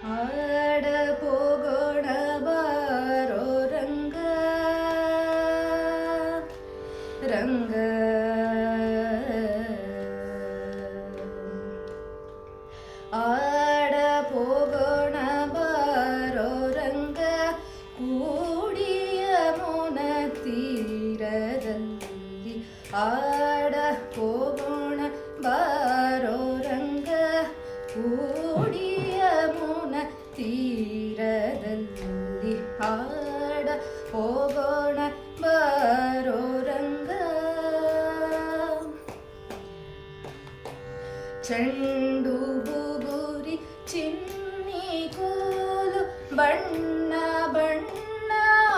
ಆಡ ಹೋಗೋಣ ಬಾರೋ ರಂಗ ರಂಗ ಆಡ ಹೋಗೋಣ ಬಾರೋ ರಂಗ ಕೂಡಿಯ ಮುನ ತೀರದಲ್ಲಿ ಆಡ ಹೋಗೋಣ ಬಾರೋ ರಂಗ ಕೂಡಿಯ ಮುನ ತೀರದಲ್ಲಿ ಆಡ ಹೋಗೋಣ ಬಾರೋ ರಂಗ ಚೆಂಡು ಬುಗುರಿ ಚಿನ್ನಿ ಕೋಲು ಬಣ್ಣ ಬಣ್ಣ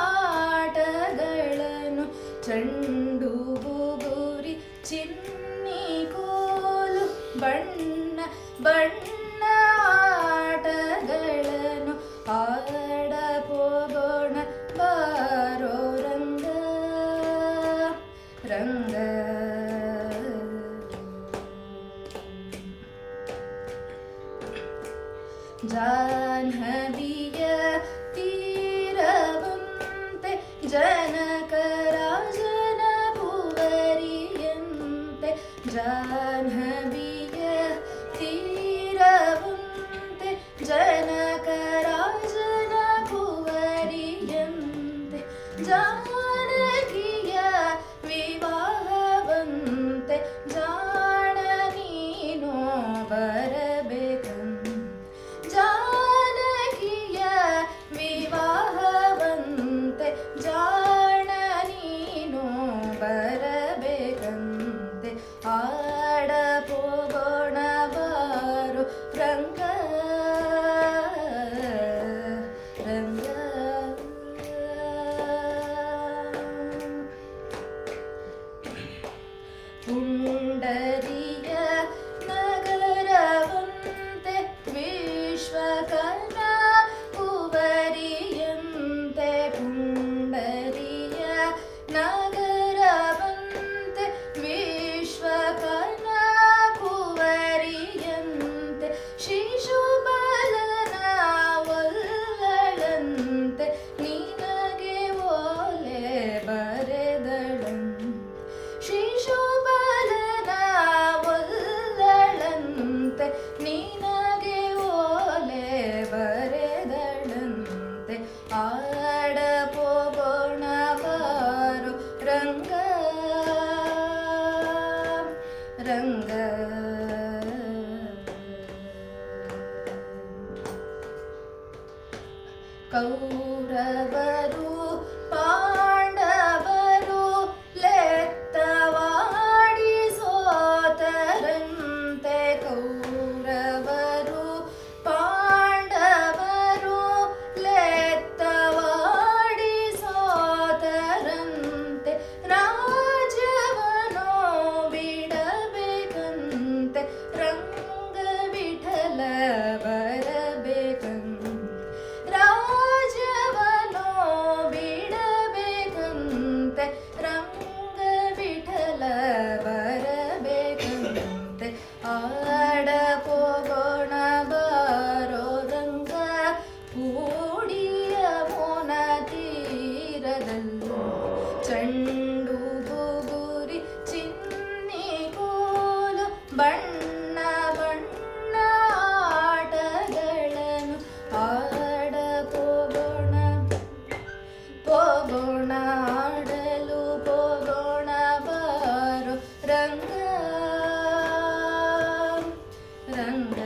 ಆಟಗಳನ್ನು ಚೆಂಡು ಬುಗುರಿ ಚಿನ್ನಿ ಕೋಲು ಬಣ್ಣ ಬಣ್ಣ ಆಟಗಳನ್ನು ಆಡ ಹೋಗೋಣ ಬಾರೋ ರಂಗ ರಂಗ ಜಾಹ್ನವಿಯ ತೀರವಂತೆ ಜನಕರಾಜನ ಭುವರಿಯಂತೆ ಜಾಹ್ನವಿಯ ತೀರವಂತೆ ಜನಕರಾಜನ ಭುವರಿಯಂತೆ ಜಾನಕಿಯ ವಿವಾಹವಂತೆ ಜಾಣ ನೀನು ಬರಬೇಕಂತೆ ಜಾನಕಿಯ ವಿವಾಹವಂತೆ ಜಾಣ ನೀನು ಬರಬೇಕಂತೆ ಆಡ ಹೋಗೋಣ ಬಾರೋ ರಂಗ ರಂಗ ಪುಂಡರಿಯ ನಗರವಂತೆ ವಿಶ್ವಕರ್ಮ ಕುವರಿಯಂತೆ ಪುಂಡರಿಯ ನಗರವಂತೆ ವಿಶ್ವಕರ್ಮ ಕುವರಿಯಂತೆ ಶಿಶುಪಾಲನ ಒಲ್ಲಳಂತೆ ನಿನಗೆ ಓಲೆ ಬರೆದಳಂತೆ ಶಿಶುಪಾಲನ ಒಲ್ಲಳಂತೆ ನಿನಗೆ ಓಲೆ ಬರೆದಳಂತೆ ಆಡ ಹೋಗೋಣ ಬಾರೋ ರಂಗ ರಂಗ ಕೌರವರು ಪಾಂಡವರು ಲೆತ್ತವಾಡಿ ಸೋತರಂತೆ ಕೌರವರು ಪಾಂಡವರು ಲೆತ್ತವಾಡಿ ಸೋತರಂತೆ ರಾಜ್ಯವನೋ ಬಿಡಬೇಕಂತೆ ರಂಗ ವಿಠಲ ಬರಬೇಕಂತೆ ರಾಜವನೋ ಬಿಡಬೇಕಂತೆ ರಂಗ ವಿಠಲ ಬರಬೇಕಂತೆ ಆಡ ಹೋಗೋಣ ಬಾರೋ ರಂಗ ಕೂಡಿಯ ಮುನ ತೀರದಲ್ಲಿ ಚೆಂಡು ಬುಗುರಿ ಚಿನ್ನಿ ಕೋಲು ಬಣ್ಣ ಬಣ್ಣ ಆಟಗಳನ್ನು ಆಡ ಹೋಗೋಣ ಹೋಗೋಣ ಆಡಲು ಹೋಗೋಣ ಬಾರೋ ರಂಗ ರಂಗ